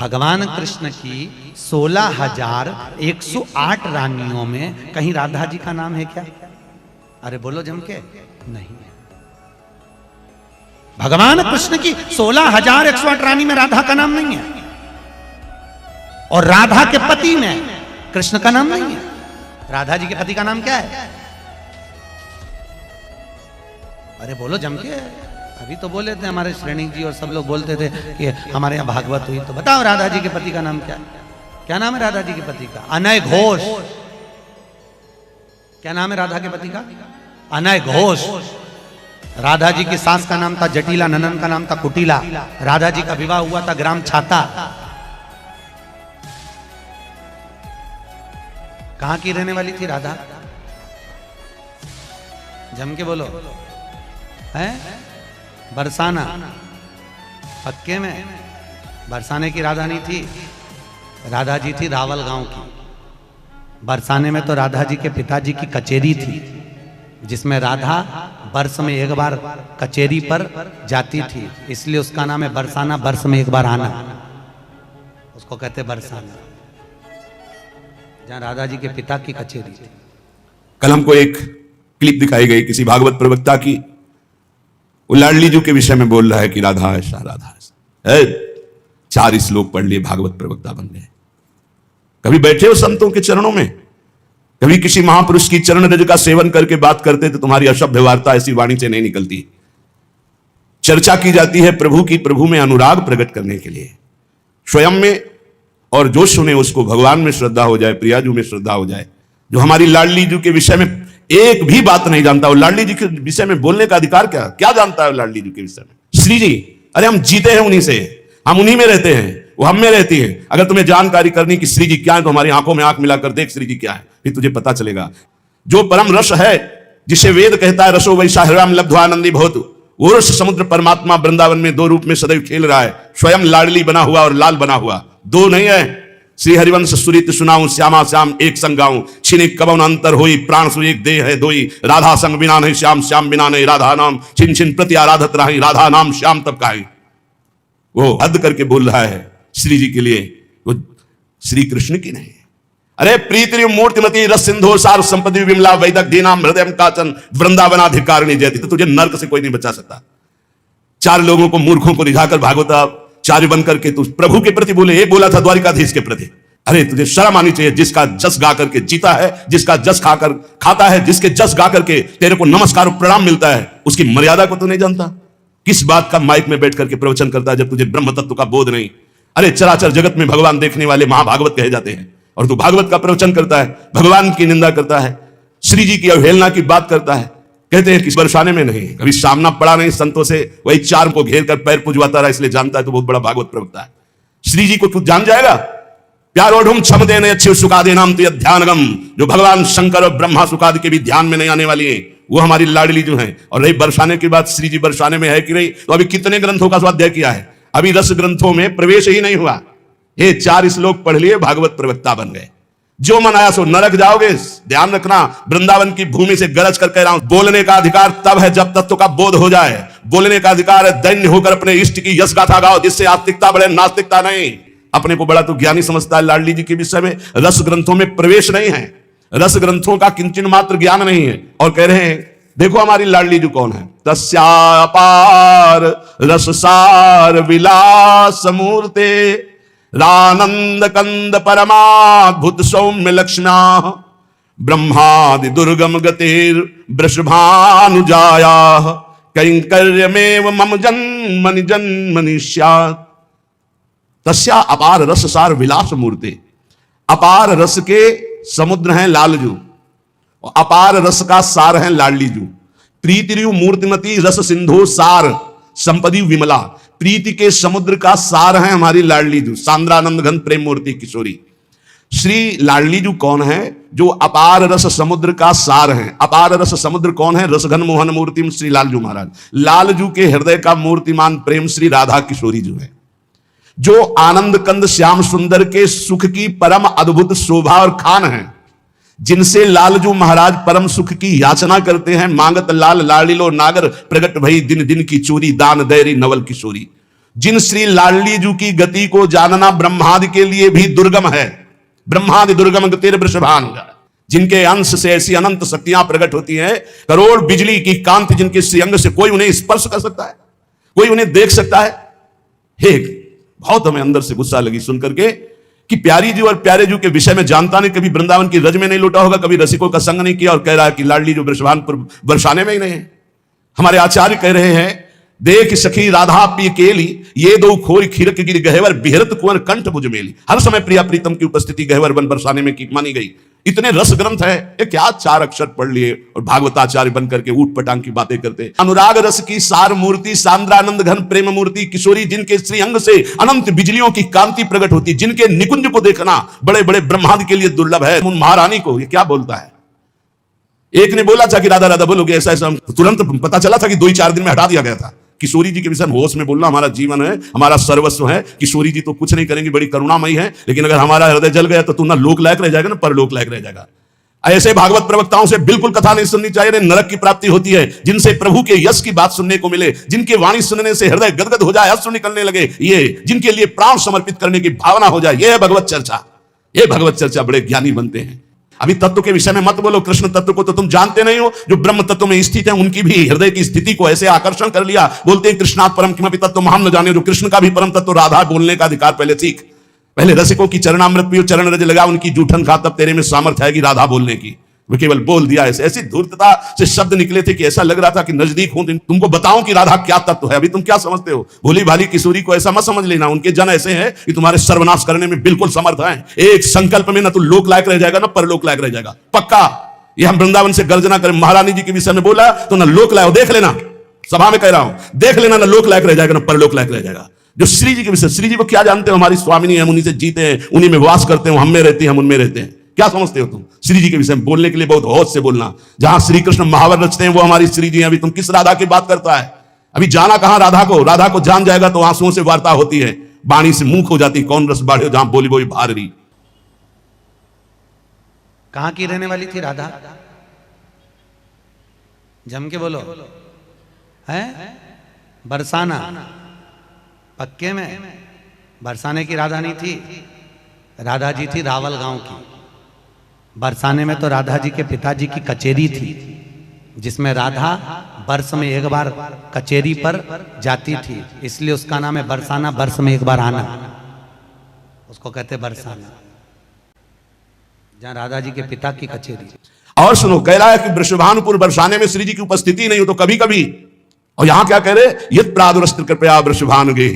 भगवान कृष्ण की 16,108 रानियों में कहीं राधा जी का नाम है क्या? अरे बोलो जम के, नहीं है। भगवान कृष्ण की 16,108 रानी में राधा का नाम नहीं है, और राधा के पति में कृष्ण का नाम नहीं है। राधा जी के पति का नाम क्या है? अरे बोलो जम के, अभी तो बोले थे हमारे श्रेणी जी और सब लोग बोलते थे कि हमारे यहाँ भागवत हुई, तो बताओ राधा जी के पति का नाम क्या है? क्या नाम है राधा जी के पति का? अनय घोष। क्या नाम है राधा के पति का? अनय घोष। राधा जी की सास का नाम था जटिला, ननन का नाम था कुटिला। राधा जी का विवाह हुआ था ग्राम छाता। कहां की रहने वाली थी राधा? जम के बोलो, है बरसाना। पक्के में बरसाने की राधा नहीं थी, राधा जी थी रावल गांव की। बरसाने में तो राधा जी के पिताजी की कचेरी थी, जिसमें राधा वर्ष में एक बार कचेरी पर जाती थी, इसलिए उसका नाम है बरसाना। वर्ष में एक बार आना, उसको कहते बरसाना, जहां राधा जी के पिता की कचेरी थी। कल हमको एक क्लिप दिखाई गई किसी भागवत प्रवक्ता की, वो लाडली जी के विषय में बोल रहा है कि राधा ऐसा राधा ऐसा। 4 श्लोक पढ़ लिए, भागवत प्रवक्ता बन गए। कभी बैठे हो संतों के चरणों में? कभी किसी महापुरुष की चरण रज का सेवन करके बात करते तो तुम्हारी असभ्य वार्ता ऐसी वाणी से नहीं निकलती। चर्चा की जाती है प्रभु की, प्रभु में अनुराग प्रकट करने के लिए, स्वयं में, और जो सुने उसको भगवान में श्रद्धा हो जाए, प्रियाजू में श्रद्धा हो जाए। जो हमारी लाडली जी के विषय में एक भी बात नहीं जानता, वो लाडली जी के विषय में बोलने का अधिकार क्या जानता है लाडली जी के विषय में? श्री जी, अरे हम जीते हैं उन्हीं से, हम उन्हीं में रहते हैं, वो हम में रहती है। अगर तुम्हें जानकारी करनी कि श्री जी क्या है, तो हमारी आंखों में आंख मिलाकर देख श्री जी क्या है, फिर तुझे पता चलेगा। जो परम रस है, जिसे वेद कहता है रसो वैसा हृदय लब्ध्वानंदी भवतु, वो रस समुद्र परमात्मा वृंदावन में 2 रूप में सदैव खेल रहा है, स्वयं लाडली बना हुआ और लाल बना हुआ। 2 नहीं है। श्री हरिवंश सुरित सुनाऊं, श्यामा श्याम एक संग गाऊं, छिनिक कबन अंतर होई, प्राण सु एक देह है दोई, राधा संग बिना नहीं श्याम, श्याम बिना नहीं राधा नाम, छिन छिन प्रति आराधत रही, राधा नाम श्याम तब काहे। वो हद करके बोल रहा है श्री जी के लिए, वो श्री कृष्ण की नहीं। अरे प्रीति मूर्तिमती रस सिंधु सार संपत्ति विमला वैदक दीनाम हृदय काचन वृंदावनाधिकारिणी जयति। तो तुझे नर्क से कोई नहीं बचा सकता। 4 लोगों को, मूर्खों को रिझाकर भागवताचार्य बन करके तू प्रभु के प्रति बोले, एक बोला था द्वारिकाधीश के प्रति। अरे तुझे शर्म आनी चाहिए। जिसका जस गा करके जीता है, जिसका जस खाकर खाता है, जिसके जस गा करके तेरे को नमस्कार और प्रणाम मिलता है, उसकी मर्यादा को तू नहीं जानता। किस बात का माइक में बैठ करके प्रवचन करता है जब तुझे ब्रह्म तत्व का बोध नहीं? अरे चराचर जगत में भगवान देखने वाले महाभागवत कहे जाते हैं, और तू भागवत का प्रवचन करता है, भगवान की निंदा करता है, श्री जी की अवहेलना की बात करता है। कहते हैं कि बरसाने में नहीं, कभी सामना पड़ा नहीं संतों से, वही 4 को घेर कर पैर पुजवाता रहा, इसलिए जानता है तो बहुत बड़ा भागवत प्रवक्ता है। श्री जी को तू जान जाएगा? प्यारो ढूंढ क्षम देने अच्छे सुखादे नाम तो ध्यानगम, जो भगवान शंकर और ब्रह्मा सुखादि के भी ध्यान में नहीं आने वाली है, वो हमारी लाडली जो है। और रही बरसाने की बात, श्री जी बरसाने में है कि नहीं, तो अभी कितने ग्रंथों का स्वाध्याय किया है? अभी रस ग्रंथों में प्रवेश ही नहीं हुआ। ये 4 श्लोक पढ़ लिए, भागवत प्रवक्ता बन गए। जो मन आया सो नरक जाओगे। ध्यान रखना, वृंदावन की भूमि से गरज कर कह रहा हूं, बोलने का अधिकार तब है जब तत्व का बोध हो जाए। बोलने का अधिकार है दैन्य होकर अपने इष्ट की यश गाथा गाओ, जिससे आस्तिकता बढ़े, नास्तिकता नहीं। अपने को बड़ा तो ज्ञानी समझता है लाडली जी के विषय में। रस ग्रंथों में प्रवेश नहीं है, रस ग्रंथों का किंचन मात्र ज्ञान नहीं है। और कह रहे हैं देखो हमारी लाडली जी कौन है? तस्यापार रससार विलास मूर्ते, रानंद कंद परमाद्भुत सौम्य लक्ष्म्या, ब्रह्मादि दुर्गम गतिर वृषभानुजाया, कैंकर्यमेव मम जन्मनि जन्मनि स्यात्। तस्या अपार रस सार विलास मूर्ते। अपार रस के समुद्र हैं लालजू, और अपार रस का सार है लाडली जू। प्रीतिरु मूर्तिमती रस सिंधु सार संपदी विमला। प्रीति के समुद्र का सार है हमारी लाडली जू, सांद्रानंद घन प्रेम मूर्ति किशोरी। श्री लाडली जू कौन है? जो अपार रस समुद्र का सार है। अपार रस समुद्र कौन है? रसघन मोहन मूर्ति श्री लालजू महाराज। लालजू के हृदय का मूर्तिमान प्रेम श्री राधा किशोरी जू है, जो आनंद कंद श्याम सुंदर के सुख की परम अद्भुत शोभा और खान है, जिनसे लालजू महाराज परम सुख की याचना करते हैं। मांगत लाल लाड़िलो नागर, प्रगट भई दिन दिन की चोरी, दान दैरी नवल किशोरी। जिन श्री लाडली जी की गति को जानना ब्रह्मादि के लिए भी दुर्गम है। ब्रह्मादि दुर्गम गतिर वृषभांग, जिनके अंश से ऐसी अनंत शक्तियां प्रकट होती हैं, करोड़ बिजली की कांति जिनके श्रीअंग से कोई उन्हें स्पर्श कर सकता है, कोई उन्हें देख सकता है। हे, बहुत हमें अंदर से गुस्सा लगी सुनकर के कि प्यारी जी और प्यारे जी के विषय में जानता नहीं, कभी वृंदावन की रज में नहीं लौटा होगा, कभी रसिकों का संग नहीं किया, और कह रहा है कि लाडली जो वृषभानपुर बरसाने में ही नहीं है। हमारे आचार्य कह रहे हैं, देख सखी राधा पी केली, ये दो खोरी खीरक गिर गहवर बिहरत कुंवर कंठ भुज मेली। हर समय प्रिया प्रीतम की उपस्थिति गहवर बन बरसाने में की मानी गई। इतने रस ग्रंथ है, ये क्या 4 अक्षर पढ़ लिए और भागवताचार्य बन करके ऊट पटांग की बातें करते। अनुराग रस की सार मूर्ति, सांद्रानंद घन प्रेम मूर्ति किशोरी, जिनके श्रीअंग से अनंत बिजलियों की कांति प्रकट होती, जिनके निकुंज को देखना बड़े बड़े ब्रह्मादि के लिए दुर्लभ है। उन महारानी को ये क्या बोलता है। एक ने बोला था कि राधा राधा बोलोगे, ऐसा ऐसा तुरंत पता चला था कि 2-4 दिन में हटा दिया गया था। किशोरी जी के विषय में होश में बोलना हमारा जीवन है, हमारा सर्वस्व है। किशोरी जी तो कुछ नहीं करेंगी, बड़ी करुणामयी है, लेकिन अगर हमारा हृदय जल गया तो तू ना लोक लायक रह जाएगा ना परलोक लायक रह जाएगा। ऐसे भागवत प्रवक्ताओं से बिल्कुल कथा नहीं सुननी चाहिए, नरक की प्राप्ति होती है। जिनसे प्रभु के यश की बात सुनने को मिले, जिनके वाणी सुनने से हृदय गदगद हो जाए, अश्रु निकलने लगे, ये जिनके लिए प्राण समर्पित करने की भावना हो जाए, यह है भगवत चर्चा। ये भगवत चर्चा बड़े ज्ञानी बनते हैं। अभी तत्व के विषय में मत बोलो, कृष्ण तत्व को तो तुम जानते नहीं हो। जो ब्रह्म तत्व में स्थित है, उनकी भी हृदय की स्थिति को ऐसे आकर्षण कर लिया। बोलते हैं कृष्णात् परम किमपि तत्व हम न जाने। जो कृष्ण का भी परम तत्व राधा बोलने का अधिकार पहले सीख। पहले रसिकों की चरणामृत पियो, चरण रज लगा, उनकी जूठन खा, तब तेरे में सामर्थ्य आएगी राधा बोलने की। वो केवल बोल दिया, ऐसी धूर्तता से शब्द निकले थे कि ऐसा लग रहा था कि नजदीक हूं, तुमको बताऊं कि राधा क्या तत्व है। अभी तुम क्या समझते हो। भोली भाली किशोरी को ऐसा मत समझ लेना। उनके जन ऐसे हैं कि तुम्हारे सर्वनाश करने में बिल्कुल समर्थ हैं। एक संकल्प में ना तू लोक लायक रह जाएगा ना परलोक लायक रह जाएगा, पक्का। ये हम वृंदावन से गर्जना करें। महारानी जी के विषय में बोला तो ना लोक लायक, देख लेना, सभा में कह रहा हूं, देख लेना, ना लोक लायक रह जाएगा ना परलोक लायक रह जाएगा। जो श्री जी के विषय, श्री जी को क्या जानते हो, हमारी स्वामिनी है, हम उन्हीं से जीते हैं, उन्हीं में वास करते हैं, हम में रहते हैं, हम उनमें रहते हैं। क्या समझते हो तुम। श्री जी के विषय में बोलने के लिए बहुत होश से बोलना। जहां श्री कृष्ण महावर रचते हैं वो हमारी श्री जी हैं। अभी तुम किस राधा की बात करता है। अभी जाना कहां राधा को। राधा को जान जाएगा तो आंसुओं से वार्ता होती है, बाणी से मुंह हो जाती, कौन रस बाढ़े जहां बोली बोली भार रही। कहां की रहने वाली थी राधा, जम के बोलो। है बरसाना, पक्के में बरसाने की राधा नहीं थी। राधा जी थी रावल गांव की। बरसाने में तो राधा जी के पिताजी की कचेरी थी, जिसमें राधा वर्ष में एक बार कचेरी पर जाती थी, इसलिए उसका नाम है बरसाना। वर्ष में एक बार आना, उसको कहते बरसाना, जहां राधा जी के पिता की कचेरी। और सुनो, कह रहा है कि वृषभानुपुर बरसाने में श्री जी की उपस्थिति नहीं हो तो कभी कभी, और यहां क्या कह रहे, यत् प्रादुरस्त्र कृपया वृषभानुगे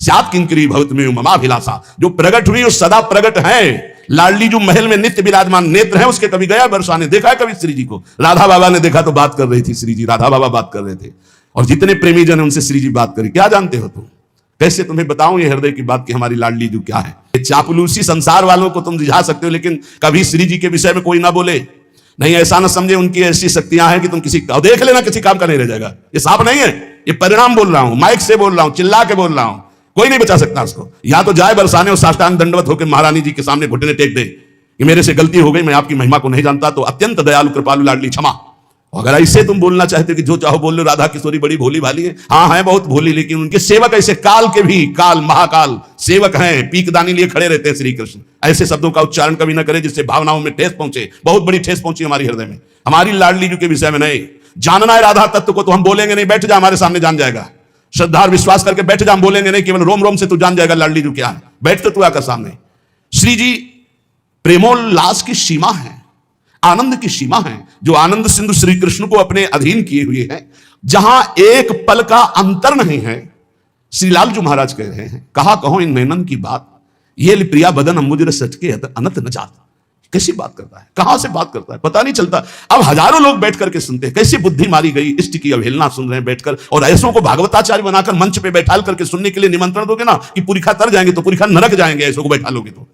सात किंकरी भवत में ममाभिलाषा। जो प्रकट हुई वो सदा प्रकट है। लाडली जो महल में नित्य विराजमान नेत्र है उसके, कभी गया बरसाने, देखा है कभी श्री जी को। राधा बाबा ने देखा तो बात कर रही थी श्री जी, राधा बाबा बात कर रहे थे, और जितने प्रेमी जन उनसे श्री जी बात करी। क्या जानते हो तुम, कैसे तुम्हें बताऊं ये हृदय की बात कि हमारी लाडली जो क्या है। चापलूसी संसार वालों को तुम रिझा सकते हो, लेकिन कभी श्री जी के विषय में कोई ना बोले। नहीं, ऐसा ना समझे उनकी ऐसी शक्तियां हैं कि तुम किसी, देख लेना किसी काम का नहीं रह जाएगा। ये साफ नहीं है, ये परिणाम बोल रहा हूं, माइक से बोल रहा हूं, चिल्ला के बोल रहा हूं। कोई नहीं बचा सकता उसको। या तो जाए बरसाने और साष्टांग दंडवत होकर महारानी जी के सामने घुटने टेक दे कि मेरे से गलती हो गई, मैं आपकी महिमा को नहीं जानता, तो अत्यंत दयालु कृपालु लाडली क्षमा। अगर ऐसे तुम बोलना चाहते हो कि जो चाहो बोल लो, राधा किशोरी बड़ी भोली भाली है, हाँ है बहुत भोली, लेकिन उनके सेवक ऐसे काल के भी काल महाकाल सेवक हैं, पीकदानी लिए खड़े रहते हैं श्री कृष्ण। ऐसे शब्दों का उच्चारण कभी ना करे जिससे भावनाओं में ठेस पहुंचे। बहुत बड़ी ठेस पहुंची हमारी हृदय में। हमारी लाडली जी के विषय में नहीं जानना है राधा तत्व को तो हम बोलेंगे नहीं, बैठ जा हमारे सामने जान जाएगा। श्रद्धा और विश्वास करके बैठ जा, हम बोलेंगे नहीं, केवल रोम रोम से तू जान जाएगा लाडली जी क्या है। बैठ तो तू आकर सामने। श्री जी प्रेमोल्लास की सीमा है, आनंद की सीमा है, जो आनंद सिंधु श्री कृष्ण को अपने अधीन किए हुए हैं, जहां एक पल का अंतर नहीं है। श्रीलाल जी महाराज कह रहे हैं, कहा कहो इन नैनन की बात, ये प्रिया बदन अंबुज सच के अनंत न जात। कैसी बात करता है, कहां से बात करता है, पता नहीं चलता। अब हजारों लोग बैठ करके सुनते हैं, कैसी बुद्धि मारी गई, इष्ट की अवहेलना सुन रहे हैं बैठकर। और ऐसों को भागवताचार्य बनाकर मंच पे बैठाल करके सुनने के लिए निमंत्रण दोगे ना कि पुरिखा तर जाएंगे तो पुरिखा नरक जाएंगे। ऐसों को बैठा लोगे तो,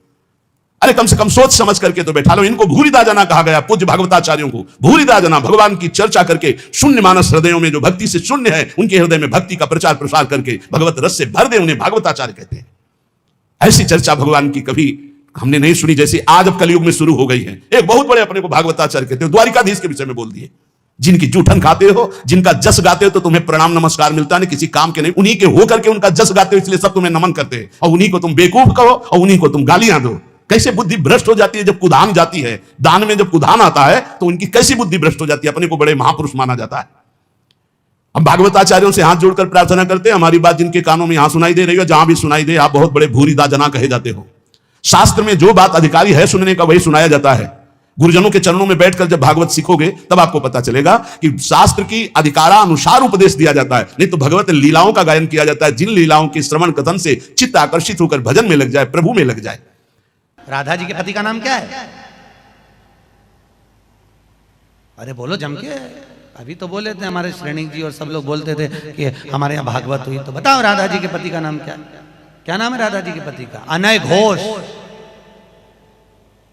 अरे कम से कम सोच समझ करके तो बैठा लो। इनको भूरिदा जना कहा गया, पूज्य भागवताचार्यों को भूरिदा जना। भगवान की चर्चा करके शून्य मानस हृदयों में, जो भक्ति से शून्य है, उनके हृदय में भक्ति का प्रचार प्रसार करके भगवत रस से भर दे, उन्हें भागवताचार्य कहते हैं। ऐसी चर्चा भगवान की कभी हमने नहीं सुनी जैसी आज अब कलयुग में शुरू हो गई है। एक बहुत बड़े अपने को भागवताचार्य कहते हैं, द्वारिकाधीश के विषय में बोल दिए। जिनकी जूठन खाते हो, जिनका जस गाते हो तो तुम्हें प्रणाम नमस्कार मिलता नहीं, किसी काम के नहीं, उन्हीं के होकर के उनका जस गाते हो, इसलिए सब तुम्हें नमन करते हैं, और उन्हीं को तुम बेवकूफ कहो और उन्हीं को तुम गालियां दो। कैसे बुद्धि भ्रष्ट हो जाती है जब कुधान जाती है, दान में जब कुधान आता है तो उनकी कैसी बुद्धि भ्रष्ट हो जाती है, अपने को बड़े महापुरुष माना जाता है। हम भागवताचार्यों से हाथ जोड़कर प्रार्थना करते हैं, हमारी बात जिनके कानों में यहां सुनाई दे रही है, जहां भी सुनाई दे, आप बहुत बड़े भूरिदा जना कहे जाते हो। शास्त्र में जो बात अधिकारी है सुनने का वही सुनाया जाता है। गुरुजनों के चरणों में बैठकर जब भागवत सीखोगे तब आपको पता चलेगा कि शास्त्र की अधिकारानुसार उपदेश दिया जाता है, नहीं तो भगवत लीलाओं का गायन किया जाता है, जिन लीलाओं के श्रवण कथन से चित्त आकर्षित होकर भजन में लग जाए, प्रभु में लग जाए। राधा जी के पति का नाम क्या है? अरे बोलो जम के, अभी तो बोले थे हमारे श्रेणी जी और सब लोग बोलते थे कि हमारे यहाँ भागवत हुई, तो बताओ राधा जी के पति का नाम क्या? क्या नाम है राधा जी के पति का? अनय घोष।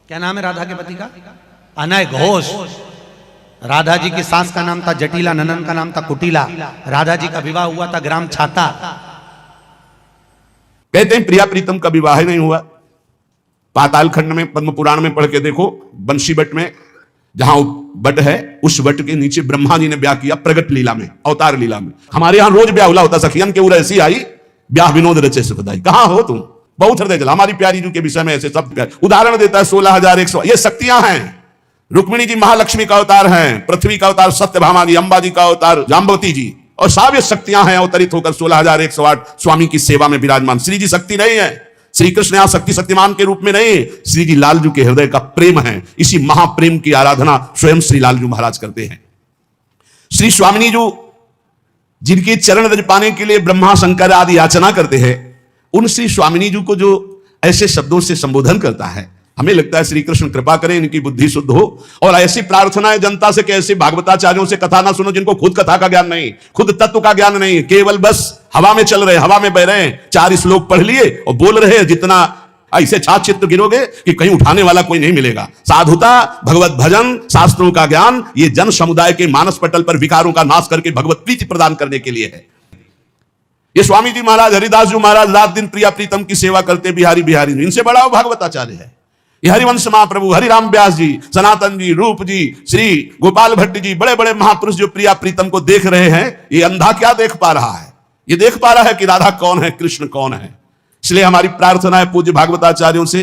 क्या नाम है राधा के पति का? अनय घोष। राधा जी की सास का नाम था जटिला, ननन का नाम था कुटिला। राधा जी का विवाह हुआ था ग्राम छाता। कहते हैं प्रिया प्रीतम का विवाह नहीं हुआ। पाताल खंड में पद्म पुराण में पढ़ के देखो, बंशी बट में जहां बट है उस बट के नीचे ब्रह्मा जी ने ब्याह किया प्रगट लीला में, अवतार लीला में। हमारे यहां रोज ब्याह हुआ होता, सखियन के उर ऐसी आई ब्याह विनोद रचे सुखदाई। कहां हो तुम? बहुत हृदय जला। हमारी प्यारी जी के विषय में ऐसे सब उदाहरण देता है 16,100। ये शक्तियां हैं। रुक्मिणी जी महालक्ष्मी का अवतार हैं, पृथ्वी का अवतार सत्यभामा जी, अंबा जी का अवतार जाम्बवती जी, और सब ये शक्तियां हैं अवतरित होकर 16,108 स्वामी की सेवा में विराजमान। श्री जी शक्ति नहीं है, श्री कृष्ण यहां शक्ति शक्तिमान के रूप में नहीं, श्री जी लालजू के हृदय का प्रेम है। इसी महाप्रेम की आराधना स्वयं श्री लालजू महाराज करते हैं। श्री स्वामिनी जी जिनके चरण रज पाने के लिए ब्रह्मा शंकर आदि याचना करते हैं, उन श्री स्वामिनी जी को जो ऐसे शब्दों से संबोधन करता है, हमें लगता है श्री कृष्ण कृपा करें, इनकी बुद्धि शुद्ध हो। और ऐसी प्रार्थना है जनता से कि ऐसे भागवताचार्यों से कथा ना सुनो जिनको खुद कथा का ज्ञान नहीं, खुद तत्व का ज्ञान नहीं, केवल बस हवा में चल रहे, हवा में बह रहे हैं, 4 श्लोक पढ़ लिए और बोल रहे हैं। जितना ऐसे छात्र चित्त गिरोगे कि कहीं उठाने वाला कोई नहीं मिलेगा। साधुता, भगवत भजन, शास्त्रों का ज्ञान, ये जन समुदाय के मानस पटल पर विकारों का नाश करके भगवत प्रीति प्रदान करने के लिए है। ये स्वामी जी महाराज, हरिदास जी महाराज रात दिन प्रिया प्रीतम की सेवा करते बिहारी बिहारी, इनसे बड़ा वो भागवताचार्य है। ये हरिवंश महाप्रभु, हरिराम व्यास जी, सनातन जी, रूप जी, श्री गोपाल भट्ट जी, बड़े बड़े महापुरुष जो प्रिया प्रीतम को देख रहे हैं, ये अंधा क्या देख पा रहा है? ये देख पा रहा है कि राधा कौन है, कृष्ण कौन है। इसलिए हमारी प्रार्थना है पूज्य भागवताचार्यों से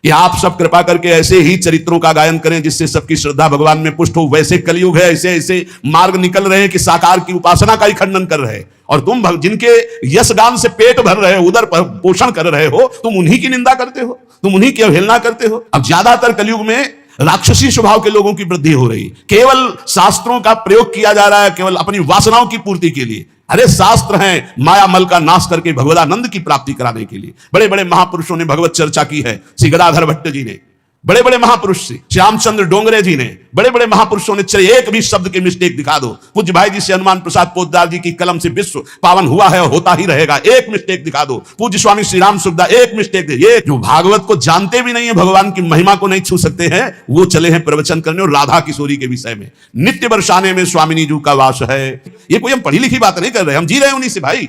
कि आप सब कृपा करके ऐसे ही चरित्रों का गायन करें जिससे सबकी श्रद्धा भगवान में पुष्ट हो। वैसे कलयुग है, ऐसे ऐसे मार्ग निकल रहे हैं कि साकार की उपासना का ही खंडन कर रहे हैं, और तुम जिनके यश गान से पेट भर रहे हो, उदर पोषण कर रहे हो, तुम उन्हीं की निंदा करते हो, तुम उन्हीं की अवहेलना करते हो। अब ज्यादातर कलयुग में राक्षसी स्वभाव के लोगों की वृद्धि हो रही, केवल शास्त्रों का प्रयोग किया जा रहा है केवल अपनी वासनाओं की पूर्ति के लिए। अरे शास्त्र हैं माया मल का नाश करके भगवदानंद की प्राप्ति कराने के लिए। बड़े बड़े महापुरुषों ने भगवत चर्चा की है। श्री गदाधर भट्ट जी ने, बड़े बड़े महापुरुष से श्यामचंद्र डोंगरे जी ने, बड़े बड़े महापुरुषों ने, चले एक भी शब्द के मिस्टेक दिखा दो। पूज्य भाई जी से हनुमान प्रसाद पोद्दार जी की कलम से विश्व पावन हुआ है और होता ही रहेगा, एक मिस्टेक दिखा दो। पूज्य स्वामी श्री राम सुखदा एक मिस्टेक दे। ये जो भागवत को जानते भी नहीं है, भगवान की महिमा को नहीं छू सकते हैं, वो चले हैं प्रवचन करने और राधा किशोरी के विषय में। नित्य बरसाने में स्वामिनी जी का वास है। ये कोई हम पढ़ी लिखी बात नहीं कर रहे, हम जी रहे हैं उन्हीं से भाई,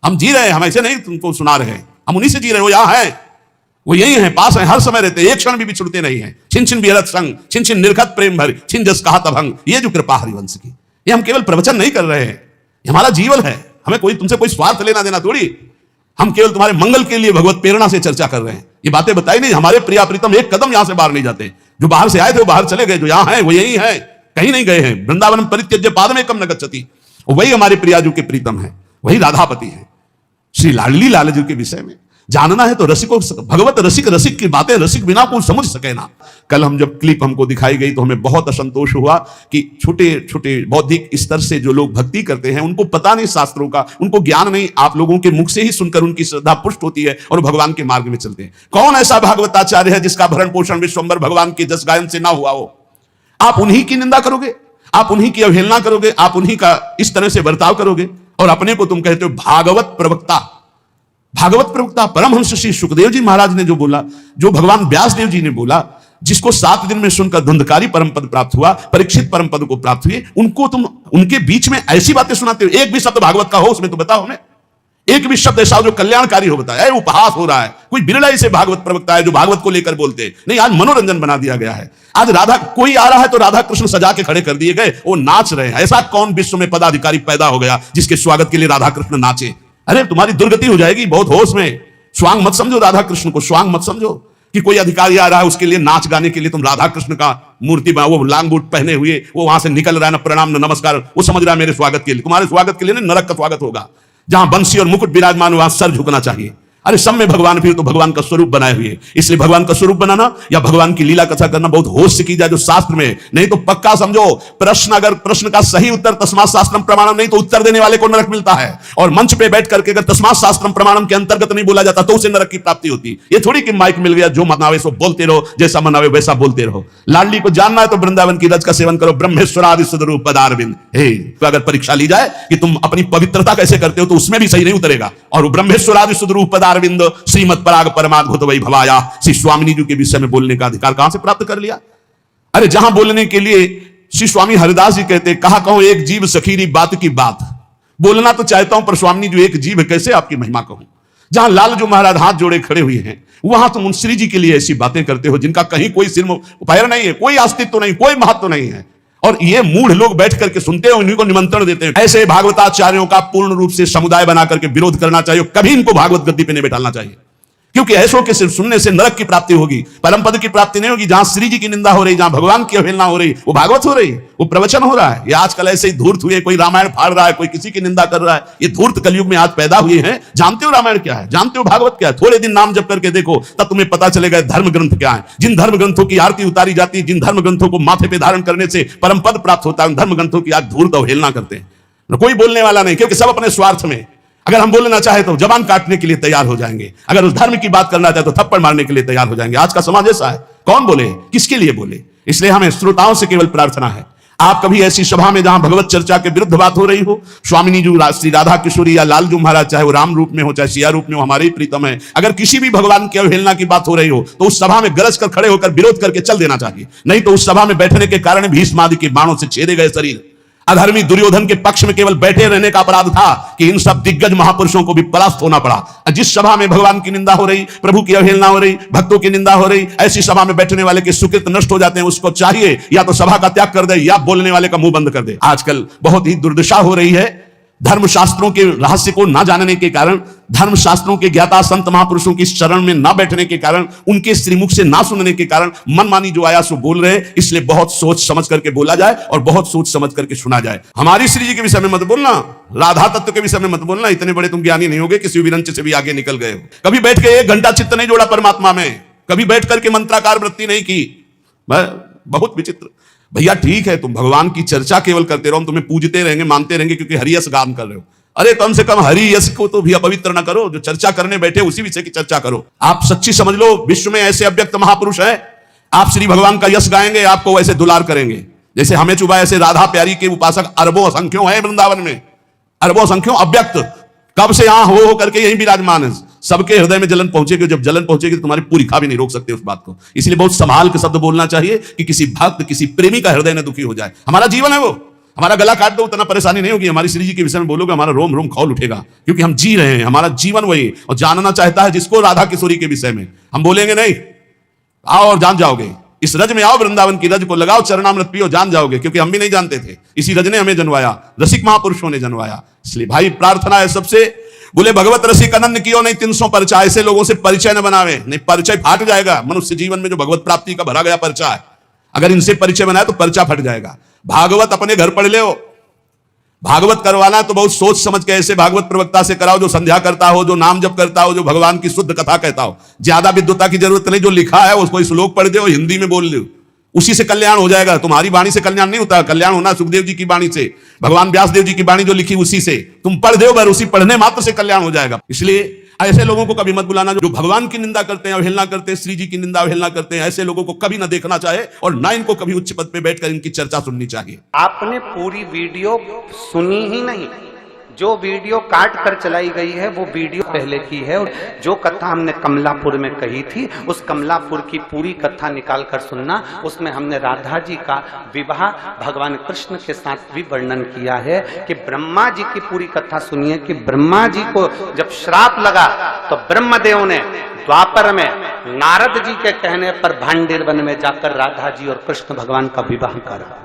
हम जी रहे हैं, हम ऐसे नहीं तुमको सुना रहे हैं, हम उन्हीं से जी रहे हैं। वो यहाँ है, वो यही है, पास है, हर समय रहते, एक क्षण भी बिछुड़ते नहीं है। छिन छिन बिहरत संग, छिन छिन निर्घत प्रेम भर, छिन जस कहा तभंग। ये जो कृपा हरिवंश की, ये हम केवल प्रवचन नहीं कर रहे हैं, ये हमारा जीवन है। हमें कोई तुमसे कोई स्वार्थ लेना देना थोड़ी, हम केवल तुम्हारे मंगल के लिए भगवत प्रेरणा से चर्चा कर रहे हैं। ये बातें बताई नहीं, हमारे प्रिया प्रीतम एक कदम यहां से बाहर नहीं जाते। जो बाहर से आए थे वो बाहर चले गए, जो यहां है वो यही है, कहीं नहीं गए हैं। वृंदावन परित्यज्य पादमेकं न गच्छति, वही हमारे प्रियाजू के प्रीतम है, वही राधापति है। श्री लाडली लालजू के विषय में जानना है तो रसिकों, भगवत रसिक रसिक की बातें रसिक बिना कोई समझ सके ना। कल हम जब क्लिप हमको दिखाई गई तो हमें बहुत असंतोष हुआ कि छोटे छोटे बौद्धिक स्तर से जो लोग भक्ति करते हैं, उनको पता नहीं शास्त्रों का, उनको ज्ञान नहीं, आप लोगों के मुख से ही सुनकर उनकी श्रद्धा पुष्ट होती है और भगवान के मार्ग में चलते हैं। कौन ऐसा भागवताचार्य है जिसका भरण पोषण विश्वम्भर भगवान के जस गायन से ना हुआ हो? आप उन्हीं की निंदा करोगे, आप उन्हीं की अवहेलना करोगे, आप उन्हीं का इस तरह से बर्ताव करोगे, और अपने को तुम कहते हो भागवत प्रवक्ता। भागवत प्रवक्ता परमहंस श्री सुखदेव जी महाराज ने जो बोला, जो भगवान व्यास देव जी ने बोला, जिसको 7 दिन में सुनकर धुंधकारी परम पद प्राप्त हुआ, परीक्षित परम पद को प्राप्त हुए, उनको तुम उनके बीच में ऐसी बातें सुनाते हो। एक भी शब्द भागवत का हो उसमें तो बताओ हमें, एक भी शब्द ऐसा हो जो कल्याणकारी हो बताया। उपहास हो रहा है, कोई बिरला ही से भागवत प्रवक्ता है जो भागवत को लेकर बोलते हैं। नहीं, आज मनोरंजन बना दिया गया है। आज राधा कोई आ रहा है तो राधा कृष्ण सजा के खड़े कर दिए गए, वो नाच रहे हैं। ऐसा कौन विश्व में पदाधिकारी पैदा हो गया जिसके स्वागत के लिए राधा कृष्ण नाचे? अरे तुम्हारी दुर्गति हो जाएगी, बहुत होश में। स्वांग मत समझो राधा कृष्ण को, स्वांग मत समझो कि कोई अधिकारी आ रहा है उसके लिए नाच गाने के लिए तुम राधा कृष्ण का मूर्ति वो लांग बूट पहने हुए वो वहां से निकल रहा है, ना प्रणाम न नमस्कार, वो समझ रहा है मेरे स्वागत के लिए। तुम्हारे स्वागत के लिए ना नरक का स्वागत होगा, जहां बंसी और मुकुट विराजमान वहां सर झुकना चाहिए। अरे सब में भगवान फिर तो भगवान का स्वरूप बनाए हुए, इसलिए भगवान का स्वरूप बनाना या भगवान की लीला कथा करना बहुत होश से की जाए जो शास्त्र में। नहीं तो पक्का समझो प्रश्न, अगर प्रश्न का सही उत्तर तस्मात् शास्त्रम प्रमाणम नहीं तो उत्तर देने वाले को नरक मिलता है। और मंच पे बैठ करके अगर तस्मात् शास्त्रम प्रमाणम के अंतर्गत नहीं बोला जाता तो उसे नरक की प्राप्ति होती। ये थोड़ी कि माइक मिल गया जो मनावे सो बोलते रहो, जैसा मनावे वैसा बोलते रहो। लाडली को जानना है तो वृंदावन की रज का सेवन करो, ब्रह्मेश्वरादि सदरूप पदारविंद। तो अगर परीक्षा ली जाए कि तुम अपनी पवित्रता कैसे करते हो तो उसमें भी सही नहीं उतरेगा। और ब्रह्मेश्वरादि सदरूप पदारविंद श्रीमद पराग परमाद्भुत वै भवाया, श्री स्वामिनी जी के विषय में बोलने का अधिकार कहां से प्राप्त कर लिया? अरे जहां बोलने के लिए श्री स्वामी हरिदास जी कहते कहा कहूं एक जीव सखीरी बात की बात, बोलना तो चाहता हूं पर स्वामिनी जी एक जीव है, कैसे आपकी महिमा कहूं। जहां लालजू महाराज हाथ जोड़े खड़े हुए हैं वहां तुम श्री जी के लिए ऐसी बातें करते हो जिनका कहीं कोई सिर पैर नहीं है, कोई अस्तित्व नहीं, कोई महत्व नहीं है। और ये मूढ़ लोग बैठ करके सुनते हैं, उन्हीं को निमंत्रण देते हैं। ऐसे भागवताचार्यों का पूर्ण रूप से समुदाय बना करके विरोध करना चाहिए, कभी इनको भागवत गद्दी पे नहीं बैठाना चाहिए, क्योंकि ऐसों के सिर्फ सुनने से नरक की प्राप्ति होगी, परम पद की प्राप्ति नहीं होगी। जहां श्री जी की निंदा हो रही, जहां भगवान की अवहेलना हो रही, वो भागवत हो रही, वो प्रवचन हो रहा है। ये आजकल ऐसे ही धूर्त हुए, कोई रामायण फाड़ रहा है, कोई किसी की निंदा कर रहा है। ये धूर्त कलयुग में आज पैदा हुए हैं। जानते हो रामायण क्या है, जानते हो भागवत क्या है? थोड़े दिन नाम जप करके देखो तब तुम्हें पता चलेगा धर्म ग्रंथ क्या है। जिन धर्म ग्रंथों की आरती उतारी जाती है, जिन धर्म ग्रंथों को माथे पे धारण करने से परम पद प्राप्त होता है, उन धर्म ग्रंथों की आज धूर्त अवहेलना करते हैं। कोई बोलने वाला नहीं, क्योंकि सब अपने स्वार्थ में। अगर हम बोलना चाहे तो जबान काटने के लिए तैयार हो जाएंगे, अगर उस धर्म की बात करना चाहे तो थप्पड़ मारने के लिए तैयार हो जाएंगे। आज का समाज ऐसा है, कौन बोले, किसके लिए बोले। इसलिए हमें श्रोताओं से केवल प्रार्थना है, आप कभी ऐसी सभा में जहां भगवत चर्चा के विरुद्ध बात हो रही हो, स्वामिनी जी श्री राधा किशोरी या लालजू महाराज, चाहे वो राम रूप में हो चाहे सिया रूप में हो, हमारे ही प्रीतम है, अगर किसी भी भगवान की अवहेलना की बात हो रही हो तो उस सभा में गरज कर खड़े होकर विरोध करके चल देना चाहिए। नहीं तो उस सभा में बैठने के कारण भीष्म आदि के बाणों से छेदे गए शरीर, अधर्मी दुर्योधन के पक्ष में केवल बैठे रहने का अपराध था कि इन सब दिग्गज महापुरुषों को भी परास्त होना पड़ा। जिस सभा में भगवान की निंदा हो रही, प्रभु की अवहेलना हो रही, भक्तों की निंदा हो रही, ऐसी सभा में बैठने वाले के सुकृत नष्ट हो जाते हैं। उसको चाहिए या तो सभा का त्याग कर दे या बोलने वाले का मुंह बंद कर दे। आजकल बहुत ही दुर्दशा हो रही है, धर्मशास्त्रों के रहस्य को ना जानने के कारण, धर्मशास्त्रों के ज्ञाता संत महापुरुषों की शरण में ना बैठने के कारण, उनके श्रीमुख से ना सुनने के कारण मनमानी जो आया सो बोल रहे। इसलिए बहुत सोच समझ करके बोला जाए और बहुत सोच समझ करके सुना जाए। हमारी श्री जी के विषय में मत बोलना, राधा तत्व के विषय में मत बोलना, इतने बड़े तुम ज्ञानी नहीं होगे, किसी विरंच से भी आगे निकल गए हो। कभी बैठ के 1 घंटा चित्त नहीं जोड़ा परमात्मा में, कभी बैठ करके मंत्राकार वृत्ति नहीं की, बहुत विचित्र। भैया ठीक है, तुम भगवान की चर्चा केवल करते रहो, हम तुम्हें पूजते रहेंगे, मानते रहेंगे क्योंकि हरियस गान कर रहे हो। अरे कम से कम हरि यश को तो भी अपवित्र ना करो, जो चर्चा करने बैठे उसी विषय की चर्चा करो। आप सच्ची समझ लो, विश्व में ऐसे अव्यक्त महापुरुष हैं, आप श्री भगवान का यश गाएंगे, आपको वैसे दुलार करेंगे। जैसे हमें चुबा, ऐसे राधा प्यारी के उपासक अरबों असंख्यों हैं वृंदावन में, अरबों असंख्यों अव्यक्त, कब से यहां हो करके यही विराजमान है। सबके हृदय में जलन पहुंचेगी, जब जलन पहुंचेगी तो तुम्हारी पूरी खा भी नहीं रोक सकते उस बात को। इसलिए बहुत संभाल के शब्द बोलना चाहिए कि किसी भक्त, किसी प्रेमी का हृदय न दुखी हो जाए। हमारा जीवन है वो, हमारा गला काट दो उतना परेशानी नहीं होगी। हमारी श्री जी के विषय में बोलोगे हमारा रोम रोम खौल उठेगा, क्योंकि हम जी रहे हैं, हमारा जीवन वही। और जानना चाहता है जिसको राधा किशोरी के विषय में, हम बोलेंगे नहीं, आओ और जान जाओगे। इस रज में आओ, वृंदावन की रज को लगाओ, चरणामृत पियो, जान जाओगे। क्योंकि हम भी नहीं जानते थे, इसी रज ने हमें जनवाया, रसिक महापुरुषों ने जनवाया। इसलिए भाई प्रार्थना है सबसे, बोले भगवत रसिक अनन्य कियो नहीं 300 पर्चा। ऐसे लोगों से परिचय न बनावे, नहीं परिचय फाट जाएगा। मनुष्य जीवन में जो भगवत प्राप्ति का भरा गया पर्चा है, अगर इनसे परिचय बनाए तो पर्चा फट जाएगा। भागवत अपने घर पढ़ ले, भागवत करवाना तो बहुत सोच समझ के ऐसे भागवत प्रवक्ता से कराओ जो संध्या करता हो, जो नाम जप करता हो, जो भगवान की शुद्ध कथा कहता हो। ज्यादा विद्वता की जरूरत नहीं, जो लिखा है उसको श्लोक पढ़ दो, हिंदी में बोल दो, उसी से कल्याण हो जाएगा। तुम्हारी वाणी से कल्याण नहीं होता, कल्याण होना सुखदेव जी की वाणी से, भगवान व्यास देव जी की वाणी जो लिखी उसी से तुम पढ़ दो, उसी पढ़ने मात्र से कल्याण हो जाएगा। इसलिए ऐसे लोगों को कभी मत बुलाना जो भगवान की निंदा करते हैं, अवहेलना करते हैं, श्री जी की निंदा अवहेलना करते हैं। ऐसे लोगों को कभी ना देखना चाहिए और ना इनको कभी उच्च पद पे बैठकर इनकी चर्चा सुननी चाहिए। आपने पूरी वीडियो सुनी ही नहीं, जो वीडियो काट कर चलाई गई है वो वीडियो पहले की है, और जो कथा हमने कमलापुर में कही थी उस कमलापुर की पूरी कथा निकाल कर सुनना। उसमें हमने राधा जी का विवाह भगवान कृष्ण के साथ भी वर्णन किया है कि ब्रह्मा जी की पूरी कथा सुनिए कि ब्रह्मा जी को जब श्राप लगा तो ब्रह्मदेव ने द्वापर में नारद जी के कहने पर भांडेर वन में जाकर राधा जी और कृष्ण भगवान का विवाह करा।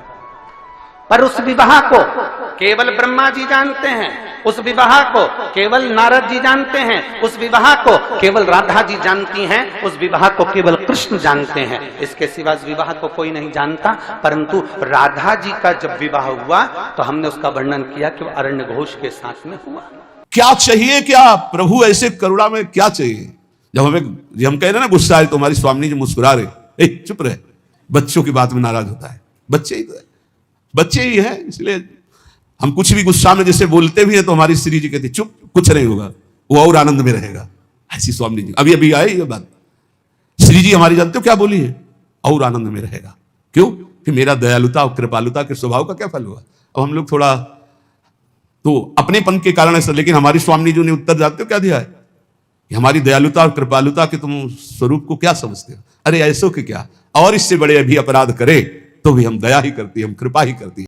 पर उस विवाह को केवल ब्रह्मा जी जानते हैं, उस विवाह को केवल नारद जी जानते हैं, उस विवाह को केवल राधा जी जानती हैं, उस विवाह को केवल कृष्ण जानते हैं। इसके सिवा इस विवाह को कोई नहीं जानता। परंतु राधा जी का जब विवाह हुआ तो हमने उसका वर्णन किया कि वो अरण्य घोष के साथ में हुआ। क्या चाहिए, क्या प्रभु ऐसे करुणा में क्या चाहिए? जब हम कह रहे ना गुस्सा है तो हमारी स्वामी जी मुस्कुरा रहे, चुप रहे, बच्चों की बात में नाराज होता है, बच्चे ही तो है, बच्चे ही है। इसलिए हम कुछ भी गुस्सा में जैसे बोलते भी हैं तो हमारी श्री जी कहती चुप, कुछ नहीं होगा, वो और आनंद में रहेगा। ऐसी स्वामी जी अभी अभी आए ये बात, श्री जी हमारी जानते हो क्या बोली है? और आनंद में रहेगा। क्यों? कि मेरा दयालुता और कृपालुता के स्वभाव का क्या फल हुआ। अब हम लोग थोड़ा तो अपनेपन के कारण ऐसा, लेकिन हमारी स्वामी जी ने उत्तर जानते हो क्या दिया है कि हमारी दयालुता और कृपालुता के तुम स्वरूप को क्या समझते हो? अरे ऐसो के क्या, और इससे बड़े अभी अपराध करे तो भी हम दया ही करती, हम कृपा ही करती।